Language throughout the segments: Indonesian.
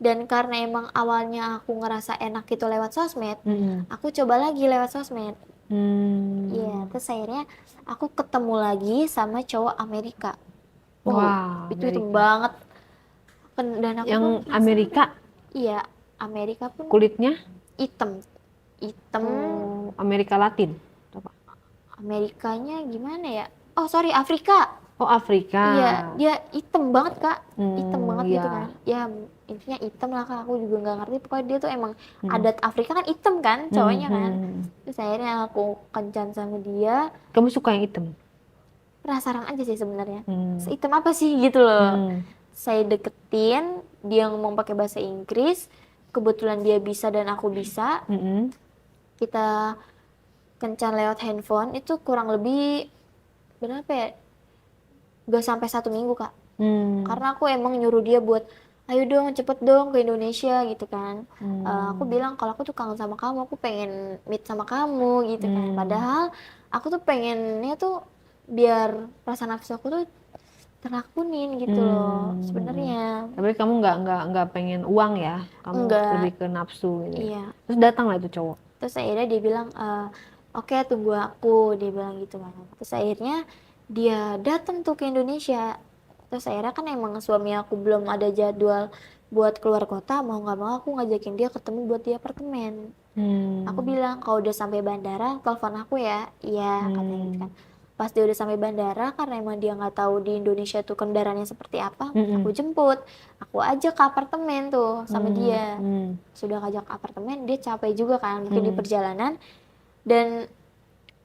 Dan karena emang awalnya aku ngerasa enak itu lewat sosmed, aku coba lagi lewat sosmed. Iya, terus akhirnya aku ketemu lagi sama cowok Amerika. Wow, Wah, itu Amerika. banget. Dan aku Yang pun Amerika iya, Amerika pun kulitnya hitam. Hitam, Amerika Latin. Apa? Amerikanya gimana ya? Oh, sorry, Afrika. Oh, Afrika. Iya, dia hitam banget, Kak. Hitam banget gitu Iya. kan. Ya, intinya hitam lah, Kak. Aku juga nggak ngerti. Pokoknya dia tuh emang Hmm. adat Afrika kan hitam kan, cowoknya kan. Hmm. Terus akhirnya aku kencan sama dia. Kamu suka yang hitam? Penasaran aja sih sebenarnya. Hmm. Sehitam apa sih gitu loh. Hmm. Saya deketin, dia ngomong pakai bahasa Inggris. Kebetulan dia bisa dan aku bisa. Hmm. Kita kencan lewat handphone itu kurang lebih berapa ya? Gak sampai 1 minggu, Kak. Karena aku emang nyuruh dia buat ayo dong cepet dong ke Indonesia gitu kan. Aku bilang kalau aku tuh kangen sama kamu, aku pengen meet sama kamu gitu kan. Padahal aku tuh pengennya tuh biar rasa nafsu aku tuh terlakuin gitu loh sebenarnya. Tapi kamu nggak pengen uang ya? Kamu Enggak. lebih ke nafsu gitu. Iya. Terus datang lah itu cowok. Terus akhirnya dia bilang oke, tunggu aku, dia bilang gitu kan. Terus akhirnya dia datang tuh ke Indonesia. Terus akhirnya kan emang suami aku belum ada jadwal buat keluar kota, mau nggak mau aku ngajakin dia ketemu buat di apartemen. Aku bilang kalau udah sampai bandara telepon aku ya. Iya, katanya gitu kan. Pas dia udah sampai bandara, karena emang dia nggak tahu di Indonesia tuh kendaraannya seperti apa, aku jemput, aku ajak ke apartemen tuh sama dia. Sudah ngajak ke apartemen, dia capek juga kan mungkin di perjalanan, dan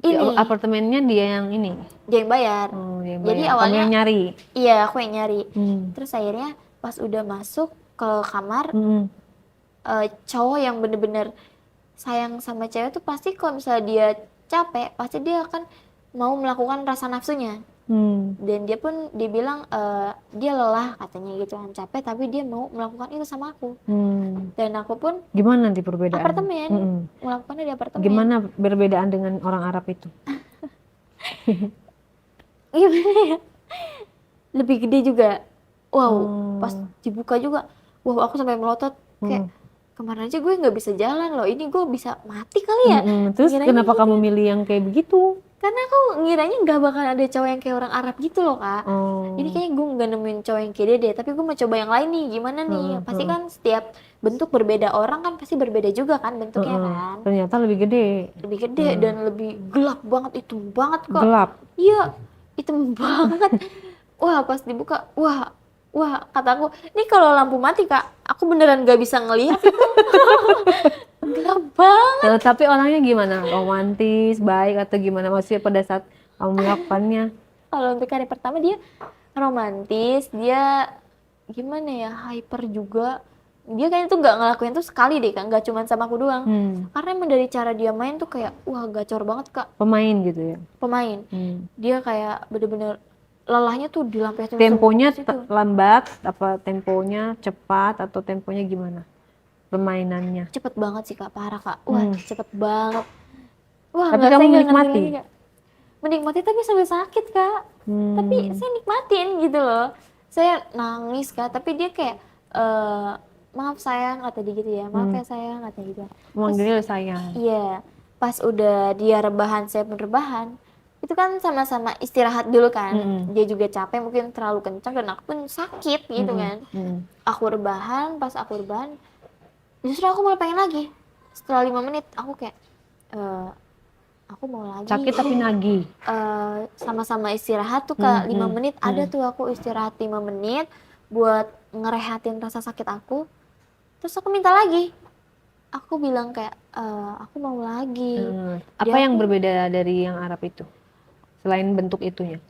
ini Apartemennya dia yang ini. dia yang bayar. Dia yang Jadi bayar. Kamu awalnya yang nyari. iya, aku yang nyari. Terus akhirnya pas udah masuk ke kamar, cowok yang bener-bener sayang sama cewek tuh pasti kalau misalnya dia capek, pasti dia akan mau melakukan rasa nafsunya. Dan dia pun dibilang dia lelah katanya gitu kan, capek tapi dia mau melakukan itu sama aku. Dan aku pun Gimana nanti perbedaan? apartemen, melakukannya di apartemen. Gimana perbedaan dengan orang Arab itu? Gimana ya? Lebih gede juga. Wow, pas dibuka juga, wow, aku sampai melotot kayak kemarin aja gue nggak bisa jalan loh, ini gue bisa mati kali ya. Terus Ngiranya kenapa gitu. kamu milih yang kayak begitu? Karena aku ngiranya nggak bakal ada cowok yang kayak orang Arab gitu loh, Kak. Jadi kayaknya gue nggak nemuin cowok yang kayak dia deh, tapi gue mau coba yang lain nih, gimana nih? Pasti kan setiap bentuk berbeda orang kan pasti berbeda juga kan bentuknya kan. Ternyata lebih gede. Lebih gede dan lebih gelap banget, hitam banget kok. Gelap. Iya, hitam banget. Wah, pas dibuka, wah, kataku, ini kalau lampu mati, Kak, aku beneran gak bisa ngelihat itu. Gelap banget. Tapi orangnya gimana? Romantis, baik atau gimana? Maksudnya pada saat kamu melakukannya? Kalau untuk hari pertama dia romantis, dia gimana ya, hyper juga. Dia kayaknya tuh nggak ngelakuin tuh sekali deh, Kak, nggak cuma sama aku doang. Karena emang dari cara dia main tuh kayak, wah, gacor banget, Kak. Pemain gitu ya? Pemain. Dia kayak bener-bener lelahnya tuh dilampiasin. Temponya lambat, apa temponya cepat, atau temponya gimana? Permainannya? Cepet banget sih, Kak, parah, Kak. Wah, cepet banget. Wah, Tapi nggak, kamu saya nggak ngerti menikmati? lagi, Kak. Menikmati tapi sambil sakit, Kak. Tapi saya nikmatin gitu loh. Saya nangis, Kak, tapi dia kayak maaf sayang, kata dia gitu ya. Maaf ya sayang, kata gitu. Manggilnya sayang. Iya, pas udah dia rebahan, saya pun rebahan. Itu kan sama-sama istirahat dulu kan. Dia juga capek, mungkin terlalu kencang dan aku pun sakit gitu kan. Aku rebahan, pas aku rebahan, justru aku malah pengen lagi. Setelah 5 menit, aku kayak aku mau lagi. Sakit tapi nagih. Sama-sama istirahat tuh, Kak, 5 menit. Ada tuh aku istirahat 5 menit buat ngerehatin rasa sakit aku. Terus aku minta lagi. Aku bilang kayak aku mau lagi. Apa yang berbeda dari yang Arab itu? Selain bentuk itunya?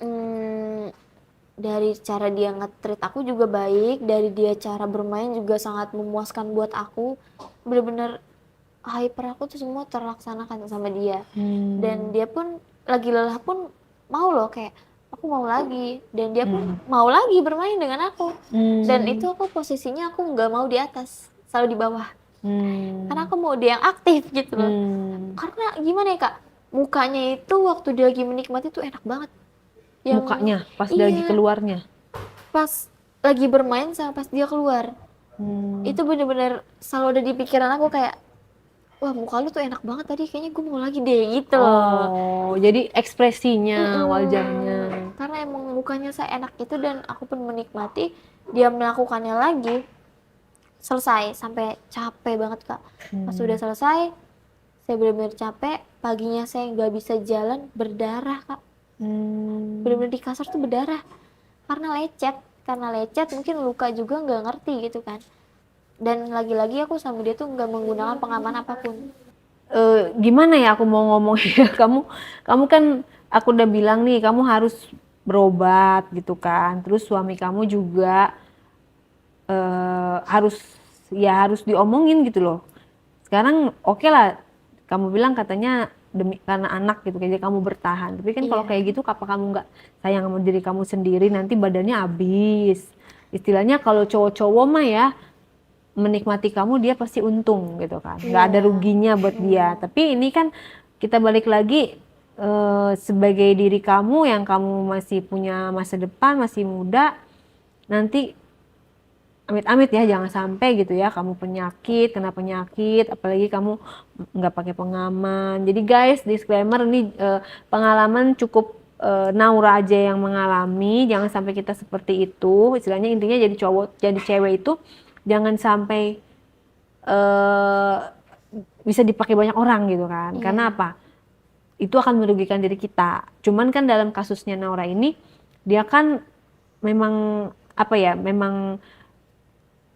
Dari cara dia nge-treat aku juga baik. Dari dia cara bermain juga sangat memuaskan buat aku. Bener-bener hyper aku tuh semua terlaksanakan sama dia. Dan dia pun lagi lelah pun mau loh kayak aku mau lagi. Dan dia pun mau lagi bermain dengan aku. Dan itu aku posisinya aku nggak mau di atas, selalu di bawah. Karena aku mau dia yang aktif gitu loh. Karena gimana ya, Kak, mukanya itu waktu dia lagi menikmati tuh enak banget. Mukanya pas dia lagi keluarnya? Pas lagi bermain sama pas dia keluar. Itu bener-bener selalu ada di pikiran aku kayak, wah muka lu tuh enak banget tadi, kayaknya gue mau lagi deh gitu loh. Oh, jadi ekspresinya, wajahnya. Karena emang mukanya seenak itu dan aku pun menikmati dia melakukannya lagi. Selesai sampai capek banget kak. Pas sudah selesai, saya benar-benar capek. Paginya saya nggak bisa jalan, berdarah kak. Benar-benar di kasur tuh berdarah karena lecet mungkin luka juga nggak ngerti gitu kan. Dan lagi-lagi aku sama dia tuh nggak menggunakan pengaman apapun. Gimana ya aku mau ngomong ya, kamu kan aku udah bilang nih kamu harus berobat gitu kan, terus suami kamu juga harus diomongin gitu loh. Sekarang oke lah, kamu bilang katanya demi karena anak gitu, jadi kamu bertahan. Tapi kan kalau Iya. kayak gitu, apa kamu nggak sayang sama diri kamu sendiri, nanti badannya habis. Istilahnya kalau cowok-cowok mah ya, menikmati kamu dia pasti untung gitu kan, nggak ada Iya. ruginya buat dia. Tapi ini kan kita balik lagi, sebagai diri kamu yang kamu masih punya masa depan, masih muda, nanti amit-amit ya jangan sampai gitu ya kamu kena penyakit, apalagi kamu nggak pakai pengaman. Jadi guys, disclaimer ini pengalaman cukup Naura aja yang mengalami, jangan sampai kita seperti itu. Istilahnya intinya jadi cewek itu jangan sampai bisa dipakai banyak orang gitu kan. Iya. Karena apa? Itu akan merugikan diri kita. Cuman kan dalam kasusnya Naura ini, dia kan memang apa ya, memang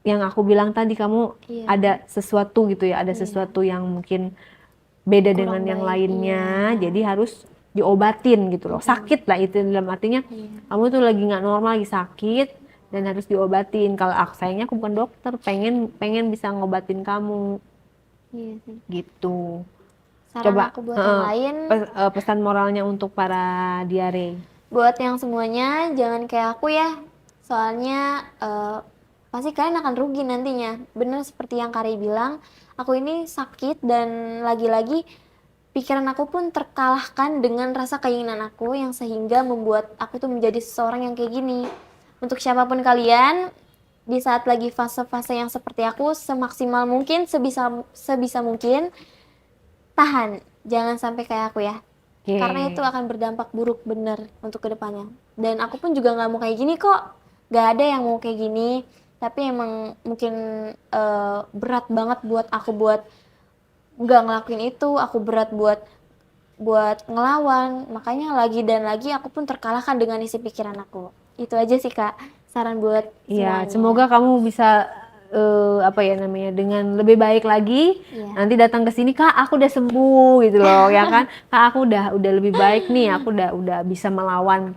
yang aku bilang tadi, kamu Iya. ada sesuatu gitu ya, ada sesuatu yang mungkin beda dengan Kurang yang baik, lainnya, iya. jadi harus diobatin gitu loh. Sakit lah itu, dalam artinya kamu tuh lagi nggak normal, lagi sakit dan harus diobatin. Kalau aku sayangnya aku bukan dokter, pengen bisa ngobatin kamu Iya sih. gitu. Saran Coba aku buat yang lain, pesan moralnya untuk para diare. buat yang semuanya jangan kayak aku ya. Soalnya pasti kalian akan rugi nantinya. Bener seperti yang Kari bilang, aku ini sakit dan lagi-lagi pikiran aku pun terkalahkan dengan rasa keinginan aku yang sehingga membuat aku tuh menjadi seseorang yang kayak gini. Untuk siapapun kalian, di saat lagi fase-fase yang seperti aku, semaksimal mungkin, sebisa mungkin, tahan. Jangan sampai kayak aku ya. Karena itu akan berdampak buruk bener untuk kedepannya. Dan aku pun juga nggak mau kayak gini kok. Gak ada yang mau kayak gini. Tapi emang mungkin berat banget buat aku buat nggak ngelakuin itu. Aku berat buat ngelawan. Makanya lagi dan lagi aku pun terkalahkan dengan isi pikiran aku. Itu aja sih kak, saran buat Iya, semuanya. semoga kamu bisa apa ya namanya, dengan lebih baik lagi. Iya. Nanti datang ke sini, Kak, aku udah sembuh gitu loh, ya kan? Kak, aku udah lebih baik nih, aku udah bisa melawan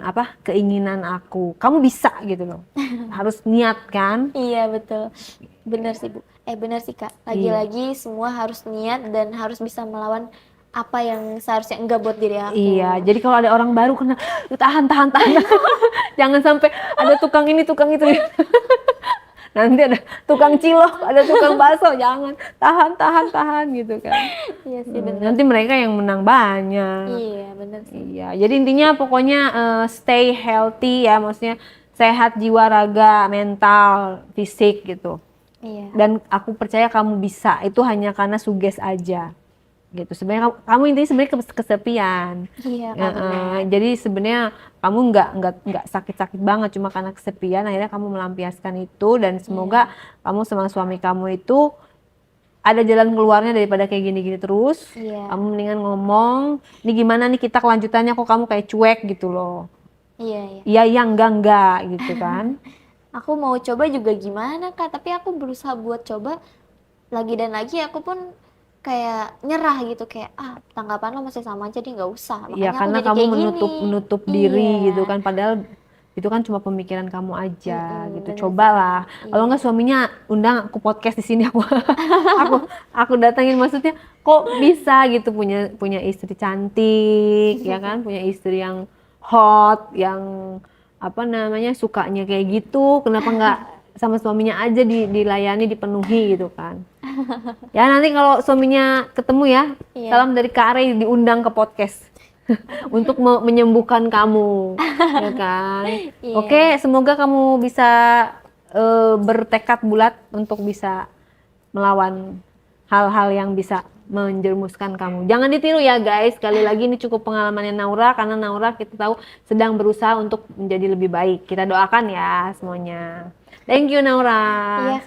apa keinginan aku. Kamu bisa gitu loh. Harus niat kan? Iya betul, benar sih Bu. Benar sih Kak. Iya. Lagi-lagi semua harus niat dan harus bisa melawan apa yang seharusnya enggak buat diri aku. Iya, jadi kalau ada orang baru kena, tahan. Jangan sampai ada tukang ini, tukang itu. Nanti ada tukang cilok, ada tukang bakso, jangan, tahan gitu kan. Iya sih benar. Nanti mereka yang menang banyak. Iya benar sih. Iya, jadi intinya pokoknya stay healthy ya, maksudnya sehat jiwa, raga, mental, fisik gitu. Iya. Dan aku percaya kamu bisa, itu hanya karena suges aja gitu. Sebenarnya kamu intinya sebenarnya kesepian. Iya Ya, Kak benar. jadi sebenarnya kamu nggak sakit-sakit banget, cuma karena kesepian akhirnya kamu melampiaskan itu. Dan semoga kamu sama suami kamu itu ada jalan keluarnya daripada kayak gini-gini terus. Iya. Kamu mendingan ngomong, ini gimana nih kita kelanjutannya, kok kamu kayak cuek gitu loh. Iya. Iya, enggak gitu kan. Aku mau coba juga gimana Kak, tapi aku berusaha buat coba lagi dan lagi, aku pun kayak nyerah gitu, kayak tanggapan lo masih sama aja deh, nggak usah. Iya, Makanya aku karena jadi kamu kayak gini. menutup diri Iya. gitu kan, padahal itu kan cuma pemikiran kamu aja gitu. Bener Cobalah. sih. Kalau nggak suaminya undang aku podcast di sini, aku datangin, maksudnya kok bisa gitu punya istri cantik ya kan, punya istri yang hot, yang apa namanya, sukanya kayak gitu, kenapa nggak sama suaminya aja dilayani, dipenuhi gitu kan. Ya nanti kalau suaminya ketemu ya, Iya. salam dari Kak Arey, diundang ke podcast untuk menyembuhkan kamu, ya kan? Iya. Oke, semoga kamu bisa bertekad bulat untuk bisa melawan hal-hal yang bisa menjerumuskan kamu. Jangan ditiru ya guys. Sekali lagi ini cukup pengalamannya Naura, karena Naura kita tahu sedang berusaha untuk menjadi lebih baik. Kita doakan ya semuanya. Thank you Naura. Iya